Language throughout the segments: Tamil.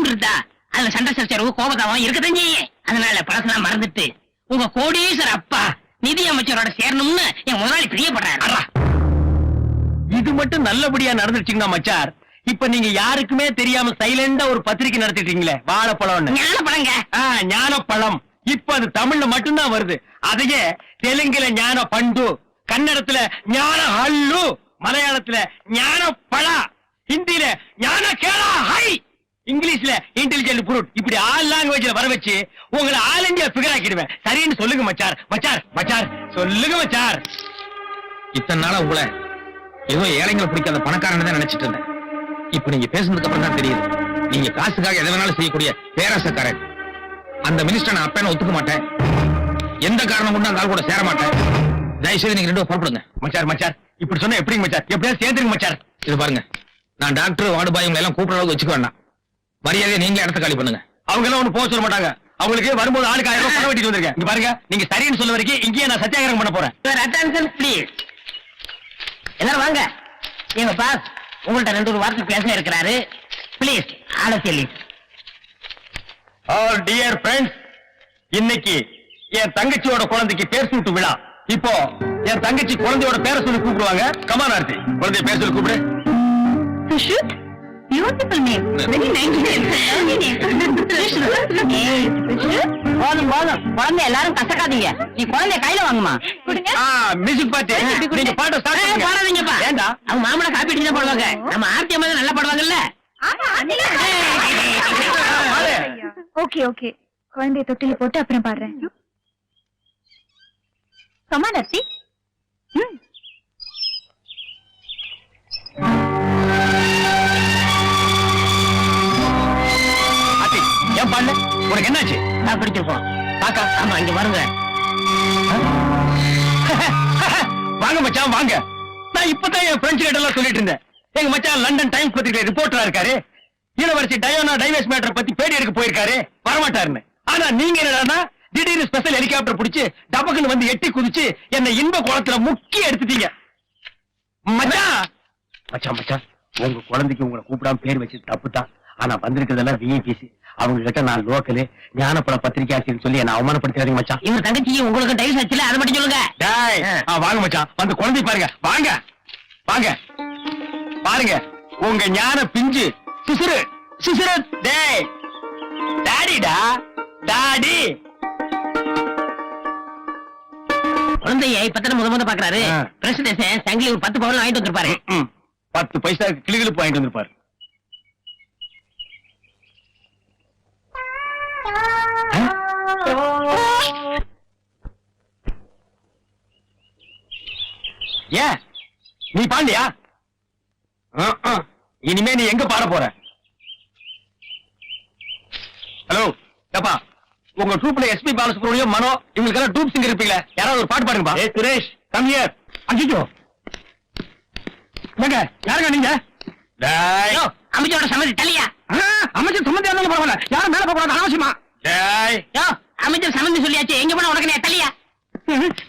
கம்ப்யூட்டர் இருந்தா அதுல சண்டை சச்சரவு கோபதாவம் இருக்கதான் செய்யும். அதனால பழசெல்லாம் மறந்துட்டு உங்க கோடீஸ்வர அப்பா நிதி அமைச்சரோட சேரணும்னு என் முதலாளி பிரியப்படுறாரு. இது மட்டும் நல்லபடியா நடந்துச்சுங்கன்னா மச்சார், இப்ப நீங்க யாருக்குமே தெரியாம சைலண்டா ஒரு பத்திரிக்கை நடத்திட்டீங்களே, வாழைப்பழம். ஞானப்பழங்க. ஞானப்பழம். இப்ப அது தமிழ்ல மட்டும்தான் வருது. அதையே தெலுங்குல ஞான பண்டு, கன்னடத்துல ஞான ஹல்லு, மலையாளத்துல ஞான பழா, ஹிந்தியில ஞான கேளா ஹை, இங்கிலீஷ்ல இன்டெலிஜென்ட் ஃப்ரூட், இப்படி ஆல் லாங்குவேஜ்ல வர வச்சு உங்களை ஆல் இந்தியா ஃபிகர் ஆக்கிடுவேன். சரின்னு சொல்லுங்க மச்சார். மச்சார் மச்சார் சொல்லுங்க மச்சார். இத்தனை நாளா உங்களை ஏதோ ஏழைங்களை பிடிக்காத பணக்காரன் தான் நினைச்சிட்டு இருந்தேன். இப்ப நீங்க பேசுனதுக்கு அப்புறம் தான் தெரியுது, நீங்க காசுக்காக எதை வேணாலும் செய்யக்கூடிய பேராசக்காரன். அந்த மினிஸ்டர் நான் அப்ப ஒத்துக்க மாட்டேன். எந்த காரணம் கொண்டு அந்த ஆள் கூட சேர மாட்டேன். தயவுசெய்து நீங்க ரெண்டு புறப்படுங்க. மச்சார் மச்சார் இப்படி சொன்னா எப்படிங்க மச்சார்? எப்படியாவது சேர்ந்துருங்க மச்சார். இது பாருங்க, நான் டாக்டர் வார்டு பாய் எல்லாம் கூப்பிடுற அளவுக்கு வச்சுக்க வேண்டாம். மரியாதையை நீங்களே இடத்த காலி பண்ணுங்க. அவங்க எல்லாம் ஒண்ணு போக சொல்ல மாட்டாங்க. அவங்களுக்கு வரும்போது ஆளுக்கு 1000 ரூபாய் பணம் வெட்டிட்டு வந்திருக்கேன். இங்க பாருங்க, நீங்க சரின்னு சொல்ல வரைக்கும் இங்கேயே நான் சத்தியாகிரகம் பண்ண போறேன். Attention please. எல்லாரும் வாங்க. எங்க பாஸ் உங்கள்ட்ட 2 வார்த்தை பேச இருக்கிறாரு. ப்ளீஸ் ஆள சொல்லி. ஆல் டியர் ஃப்ரெண்ட்ஸ், இன்னைக்கு என் தங்கச்சியோட குழந்தைக்கு பேர் சூட்டு விழா. இப்போ என் தங்கச்சி குழந்தையோட பேரை சொல்லி கூப்பிடுவாங்க. கமான் ஆர்த்தி, குழந்தைய பேர் சொல்லி கூப்பிடு. Sushut, beautiful name. Very nice name. Lovely name. Hey, Sushut. போதும் போதும், குழந்தை எல்லாரும் கசக்காதீங்க. நீ குழந்தைய கையில வாங்குமா. கொடுங்க. மியூசிக் பார்ட்டி, நீங்க பாட்ட ஸ்டார்ட் பண்ணுங்க. பாடாதீங்கப்பா. ஏண்டா அவங்க மாமனை காப்பி அடிச்சு தான் போடுவாங்க. நம்ம ஆர்த்தி அம்மா தான் நல்லா பாடுவாங்கல்ல. Okay, okay. குழந்தைய தொட்டில போட்டு அப்புறம் பாடுறேன். Come on, Arti. ஆர்த்தி, ஏன் பாடல? உனக்கு என்னாச்சு? நான் பிடிச்சிருப்போம். காக்கா, ஆமா, இங்க வருங்க. வாங்க மச்சான் வாங்க. நான் இப்பதான் என் ஃப்ரெண்ட்ஸ் கிட்ட எல்லாம் சொல்லிட்டு இருந்தேன். எங்க மச்சான் லண்டன் டைம்ஸ் பத்திரிகை ரிப்போர்ட்டரா இருக்காரு. இளவரசி டயோனா டைவர்ஸ் மேட்டர் பத்தி பேடி எடுக்க போயிருக்காரு, வரமாட்டாருன்னு. ஆனா நீங்க என்னடா திடீர்னு ஸ்பெஷல் ஹெலிகாப்டர் பிடிச்சு டபக்குன்னு வந்து எட்டி குதிச்சு என்ன இன்ப குளத்துல முக்கி எடுத்துட்டீங்க. மச்சான் மச்சான் மச்சான், உங்க குழந்தைக்கு உங்களை கூப்பிடாம பேர் வச்சு தப்பு தான். ஆனா வந்திருக்கிறதெல்லாம் விஐபிசி. அவங்க கிட்ட நான் லோக்கலு ஞானப்பட பத்திரிகை ஆசிரியர் சொல்லி என்ன அவமானப்படுத்தாதீங்க மச்சான். இவங்க தங்கச்சியும் உங்களுக்கு டைவர்ஸ் ஆச்சுல, அதை மட்டும் சொல்லுங்க. டேய், வாங்க மச்சான், வந்து குழந்தை பாருங்க. வாங்க வாங்க பாருங்க, உங்க ஞான பிஞ்சு சிசுரு சிசுரு. டேய் டாடிடா, டாடி. குழந்தைய இப்பதான் முத பாக்குறாரு. பிரசிடேஷன் சங்கிலி ஒரு 10 பவுன் வாங்கிட்டு வந்திருப்பாரு. 10 பைசா கிளிகளுக்கு வாங்கிட்டு வந்திருப்பாரு. ஏன் நீ பாண்டியா? இனிமே நீ எங்க பாட போற? ஹலோ அப்பா, உங்க ட்ரூப்ல எஸ்பி பாலசுப்ரமணியம், மனோ இவங்களுக்கு ட்ரூப் சிங்கர் இருப்பீங்களா? யாராவது ஒரு பாட்டு பாடுங்கப்பா. ஏ சுரேஷ், கம் ஹியர். அஜிஜோ என்னங்க, யாருங்க நீங்க? டேய், அமைச்சரோட சம்மதி தள்ளியா? அமைச்சர் சம்மந்தி இருந்தாலும் பரவாயில்ல, யாரும் மேல போக கூடாது அவசியமா. டேய், அமைச்சர் சம்மந்தி சொல்லியாச்சு, எங்க போனா உனக்கு தள்ளியா?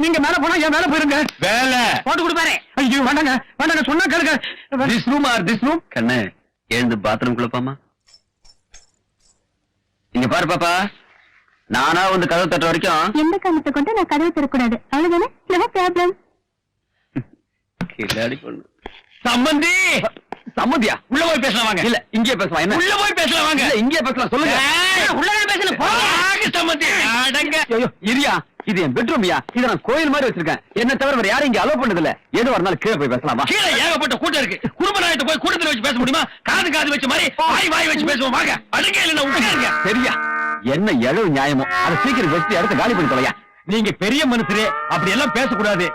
நீங்க மேல போனா என் மேல போயிருங்க. வேலை போட்டு கொடுப்பாரு. ஐயோ வேண்டாங்க வேண்டாங்க, சொன்னா கேளுங்க. This room or this room. கண்ணு எழுந்து பாத்ரூம் குள்ளப்பாமா. இங்க பாரு பாப்பா, நானா வந்து கதவு தட்டுற வரைக்கும் எந்த காரணத்தை கொண்டு நான் கதவை திறக்கூடாது, அவ்வளவுதானே? No problem. கில்லாடி பொண்ணு. சம்பந்தி சம்மந்தியா? உள்ள போய் பேசலாம் வாங்க. இல்ல இங்கே பேசலாம். என்ன உள்ள போய் பேசலாம் வாங்க. இல்ல இங்கே பேசலாம், சொல்லுங்க. உள்ளவே பேசணும். போங்க சம்பந்தி. அடங்க. ஐயோ இரியா, இது என் பெட்ரூம்யா. இத நான் கோயில் மாதிரி வச்சிருக்கேன். என்ன தவிர வேற யாரும் இங்க அலோவ் பண்ணது இல்ல. எது வரனாலும் கீழே போய் பேசலாமா? கீழே ஏகப்பட்ட கூட்டம் இருக்கு. குடும்ப நாயத்தை போய் கூட்டத்துல வச்சு பேச முடியுமா? காது வச்ச மாதிரி வாய் வச்சு பேசுவோம் வாங்க. அடங்க இல்ல உட்காருங்க. சரியா, என்ன எழவு நியாயமோ அதை சீக்கிரம் வச்சு இடத்த காலி பண்ணி தொலையா. நீங்க பெரிய மனுஷரு, அப்படி எல்லாம் பேசக்கூடாது.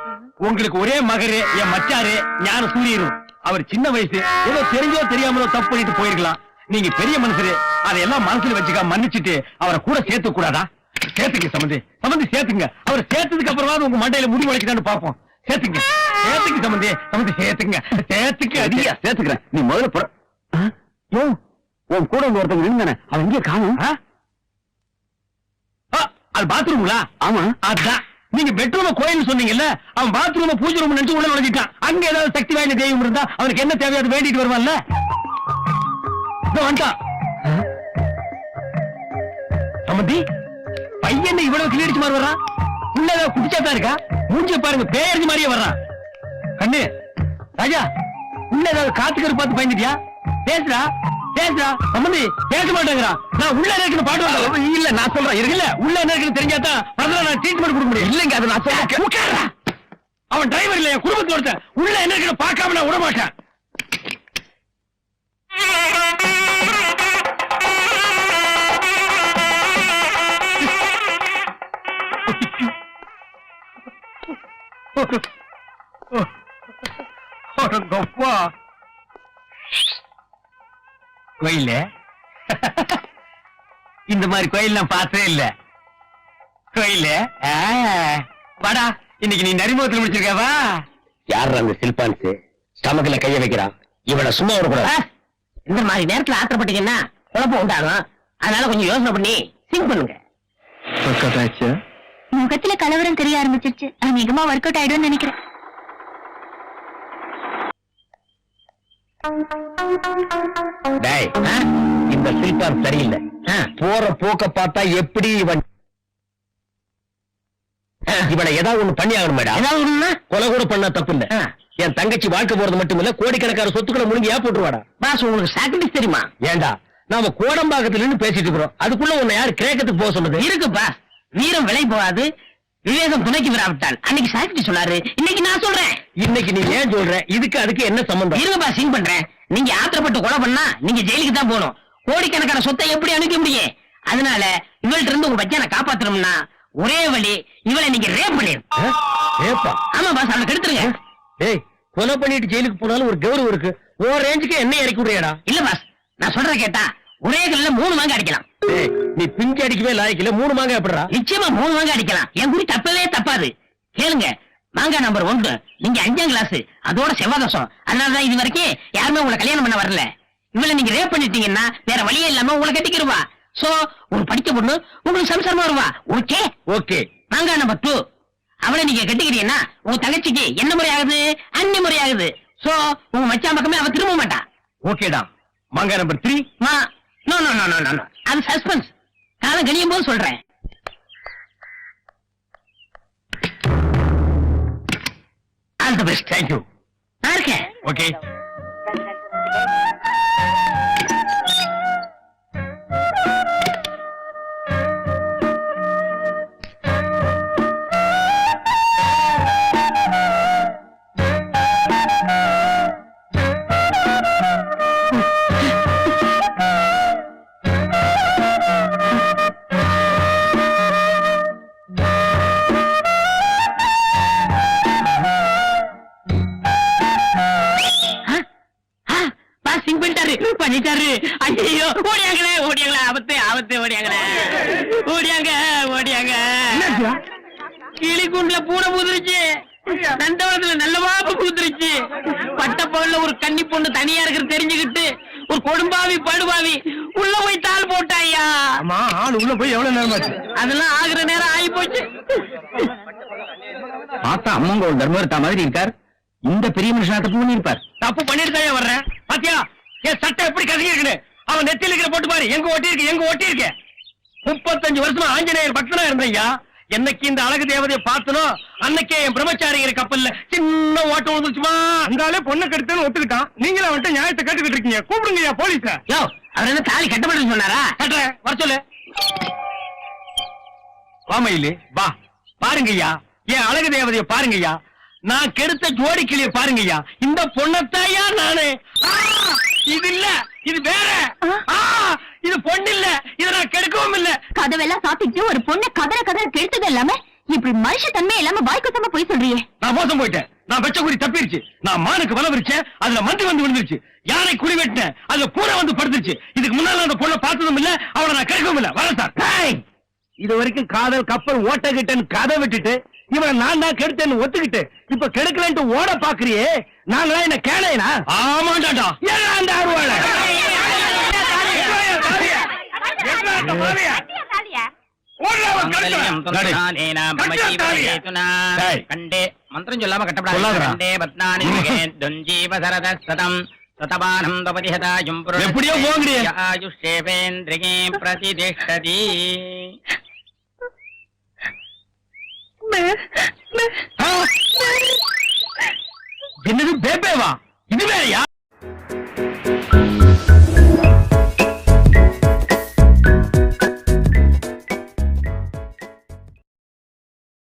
உங்களுக்கு ஒரே மகரு என் மச்சாரு ஞான சூரியரும். அவர் சின்ன வயசு, ஏதோ தெரிஞ்சோ தெரியாமலோ தப்பு பண்ணிட்டு போயிருக்கலாம். நீங்க பெரிய மனுஷரு, அதையெல்லாம் மனசுல வச்சுக்க மன்னிச்சுட்டு அவரை கூட சேர்த்து கூடாதா? சேர்த்துங்க சம்பந்தி, சம்பந்தி சேர்த்துங்க. அவர் சேர்த்ததுக்கு அப்புறமா உங்க மண்டையில முடி முளைக்குதான்னு பாப்போம். சேர்த்துங்க சேர்த்துங்க சம்பந்தி, சம்பந்தி சேர்த்துங்க சேர்த்துக்க. அடியா சேர்த்துக்கிறேன். நீ முதல்ல புற. யோ, உன் கூட வந்து ஒருத்தங்க இருந்தானே, அவன் இங்கே காணும். அது பாத்ரூம்ங்களா? ஆமா அதான். நீங்க பெட்ரூம கோயில் சொன்னீங்கல்ல, அவன் பாத்ரூம பூஜை ரூம் நினைச்சு உள்ள நுழைஞ்சிட்டான். அங்க ஏதாவது சக்தி வாய்ந்த தெய்வம் இருந்தா அவனுக்கு என்ன தேவையோ அதை வேண்டிட்டு வருவான்ல. வந்துட்டான். சம்பந்தி பையன் இவ்வளவு கிளியடிச்சு மாதிரி வர்றான் உள்ள ஏதாவது குடிச்சாதான் இருக்கா மூஞ்சி பாருங்க பேயறிஞ்சு மாதிரியே வர்றான் கண்ணு ராஜா உள்ள ஏதாவது காத்துக்கரு பார்த்து பயந்துட்டியா பேசுறா பேசுறா சம்பந்தி பேச மாட்டேங்கிறா நான் உள்ள இருக்குன்னு பாட்டு வந்தேன் இல்ல நான் சொல்றேன் இருக்குல்ல உள்ள என்ன இருக்குன்னு தெரிஞ்சாதான் பிரதமர் நான் ட்ரீட்மெண்ட் கொடுக்க முடியும் இல்லங்க அது நான் சொல்றேன் உட்கார்றா அவன் டிரைவர் இல்ல என் குடும்பத்துல ஒருத்தன் உள்ள என்ன இருக்குன்னு பார்க்காம நான் விட மாட்டேன் கோயில இந்த மாதிரி கோயில் நான் பார்த்ததே இல்ல கோயில வாடா இன்னைக்கு நீ நரிமுகத்தில் முடிச்சிருக்கவா யார் அந்த சில்பான்ஸ் ஸ்டமக்ல கைய வைக்கிறான் இவனை சும்மா விடக்கூடாது. இந்த மாதிரி நேரத்துல ஆத்திரப்பட்டீங்கன்னா குழப்பம் உண்டாகும். அதனால கொஞ்சம் யோசனை பண்ணி சிங்க் பண்ணுங்க. முகத்துல கலவரம் தெரிய ஆரம்பிச்சிருச்சு. அநேகமா ஒர்க் அவுட் ஆயிடும்னு நினைக்கிறேன். டேய், இந்த சில்பான் சரியில்லை. போற போக்க பார்த்தா எப்படி இவனை ஏதாவது ஒண்ணு பண்ணி ஆகணும் மேடம். ஏதாவது ஒண்ணுன்னா கொலை கூட பண்ணா தப்பு இல்ல. என் தங்கச்சி வாழ்க்கை போறது மட்டும் இல்ல, கோடிக்கணக்கான சொத்துக்களை முழுங்கி போட்டுருவாடா. பாஸ் உங்களுக்கு சாக்ரிஃபைஸ் தெரியுமா? ஏண்டா நாம கோடம்பாக்கத்துல நின்னு பேசிட்டு இருக்கிறோம், அதுக்குள்ள உன்னை யாரு கிரேக்கத்துக்கு போக சொன்னது? இருக்கு பாஸ், வீரம் விலை போகாது, விவேகம் துணைக்கு விராவிட்டால். அன்னைக்கு சாக்ரிஃபைஸ் சொன்னாரு, இன்னைக்கு நான் சொல்றேன். இன்னைக்கு நீ ஏன் சொல்ற? இதுக்கு அதுக்கு என்ன சம்பந்தம்? இருங்க பாஸ், சிங் பண்றேன். நீங்க ஆத்திரப்பட்டு கொலை பண்ணா நீங்க ஜெயிலுக்கு தான் போகணும். கோடிக்கணக்கான சொத்தை எப்படி அனுப்ப முடியும்? அதனால இவள்கிட்ட இருந்து உங்க பச்சனை காப்பாத்தணும்னா ஒரே வழி, இவளை நீங்க ரேப் பண்ணிருங்க. ரேப்பா? ஆமா பாஸ், அவளை கெடுத்துருங்க. டேய், கொலை பண்ணிட்டு ஜெயிலுக்கு போனாலும் ஒரு கௌரவம் இருக்கு. ஓ ரேஞ்சுக்கு என்ன இறக்கி விடுறியாடா? இல்ல பாஸ், நான் சொல்றத கேட்டா ஒரே கல்ல 3 மாங்க அடிக்கலாம். டேய், நீ பிஞ்சு அடிக்கவே லாய்க்கல, 3 மாங்க எப்படிடா? நிச்சயமா 3 மாங்க அடிக்கலாம். என் குறி தப்பவே தப்பாது. கேளுங்க, மாங்கா நம்பர் 1, நீங்க 5ஆம் கிளாஸ், அதோட செவ்வாதோஷம். அதனாலதான் இது வரைக்கும் யாருமே உங்களை கல்யாணம் பண்ண வரல. இவளை நீங்க ரேப் பண்ணிட்டீங்கன்னா வேற வழியே இல்லாம உங்களை கட்டிக்கிடுவா. சோ ஒரு படிக்க பொண்ணு உங்களுக்கு சம்சாரமா வருவா. Okay okay. மாங்கா நம்பர் 2, அவளை நீங்க கட்டிக்கிறீங்கன்னா உங்க தங்கச்சிக்கு என்ன முறை ஆகுது? அன்னி முறை ஆகுது. சோ உங்க மச்சான் பக்கமே அவ திரும்ப மாட்டா. ஓகேடா. மாங்கா number 3? No no no no no, அது சஸ்பென்ஸ். காலம் கழியும் போது சொல்றேன். All the best. Thank you. நான் இருக்கேன். ஓகே. பண்ணிட்டாரு. ஐயோ, ஓடியாங்களே ஓடியாங்களே, ஆபத்து ஆபத்து, ஓடியாங்களே ஓடியாங்க ஓடியாங்க. கிளிக்குண்டுல பூனை பூத்துருச்சு, நந்தவனத்துல நல்ல வாப்பு பூத்துருச்சு. பட்டப்பகல்ல ஒரு கன்னி பொண்ணு தனியா இருக்கிறது தெரிஞ்சுக்கிட்டு ஒரு கொடும்பாவி படுபாவி உள்ள போய் தாள் போட்டாயா. ஆமா, ஆள் உள்ள போய் எவ்வளவு நேரம் ஆச்சு? அதெல்லாம் ஆகுற நேரம் ஆகி போச்சு. பார்த்தா அம்மங்க ஒரு தர்மர்த்தா மாதிரி இருக்கார். இந்த பெரிய மனுஷன் தப்பு பண்ணிருப்பார். தப்பு பண்ணிட்டு தான் வர்றேன். பாத்தியா என் சட்டை எப்படி கசங்கி இருக்குன்னு? அவன் நெத்தில இருக்கிற போட்டு பாரு, எங்க ஒட்டி இருக்கு எங்க ஒட்டி இருக்கு. 35 வருஷமா ஆஞ்சநேயர் பக்தனா இருந்தையா. என்னைக்கு இந்த அழகு தேவதையை பார்த்தனோ அன்னைக்கே என் பிரம்மச்சாரிங்கிற கப்பல்ல சின்ன ஓட்டம் வந்துச்சுமா. அந்தாலே பொண்ணு கெடுத்தேன்னு ஒத்துக்கிட்டான். நீங்களும் அவன்கிட்ட நியாயத்தை கேட்டுக்கிட்டு இருக்கீங்க. கூப்பிடுங்கய்யா போலீஸ. யோ, அவர் என்ன தாலி கட்டப்பட்டு சொன்னாரா? கட்டுறேன், வர சொல்லு. வாமையிலே வா, பாருங்கய்யா என் அழகு தேவதையை பாருங்கய்யா. நான் கெடுத்த ஜோடி கிளிய பாருங்கய்யா. இந்த பொண்ணத்தாயா நானு. இது இல்ல, இது வேற. இது பொண்ணு இல்ல, இத நான் கெடுக்கவும் இல்ல. கதவெல்லாம் சாத்திட்டு ஒரு பொண்ணை கதற கதற கெடுத்தது இல்லாம இப்படி மனுஷ தன்மை இல்லாம வாய்க்குத்தமா போய் சொல்றியே. நான் மோசம் போயிட்டேன். நான் வச்ச குறி தப்பிருச்சு. நான் மானுக்கு வலை விரிச்சேன், அதுல மந்தி வந்து விழுந்துருச்சு. யானை குழி வெட்டினேன், அதுல பூனை வந்து படுத்துருச்சு. இதுக்கு முன்னால அந்த பொண்ணை பார்த்ததும் இல்ல, அவளை நான் கெடுக்கவும் இல்ல. வரேன் சார். இது வரைக்கும் காதல் கப்பல் ஓட்டகிட்டேன்னு கதை விட்டுட்டு இவன் நான் தான் கெடுத்தேன்னு ஒத்துக்கிட்டு இப்ப கெடுக்கலன்ட்டு ஓட பாக்குறியே. நாங்களா என்ன கேளையனா? ஆமாண்டாடா. ஏன் அந்த அருவாள மந்திரம் சொல்லாம கட்டப்படாது. சதபானம் தபதிஹதாயும் எப்படியோ போங்கடி. ஆயுஷேவேந்திரியே பிரதிதிஷ்டதி. என்னது பேபேவா? இது வேறயா?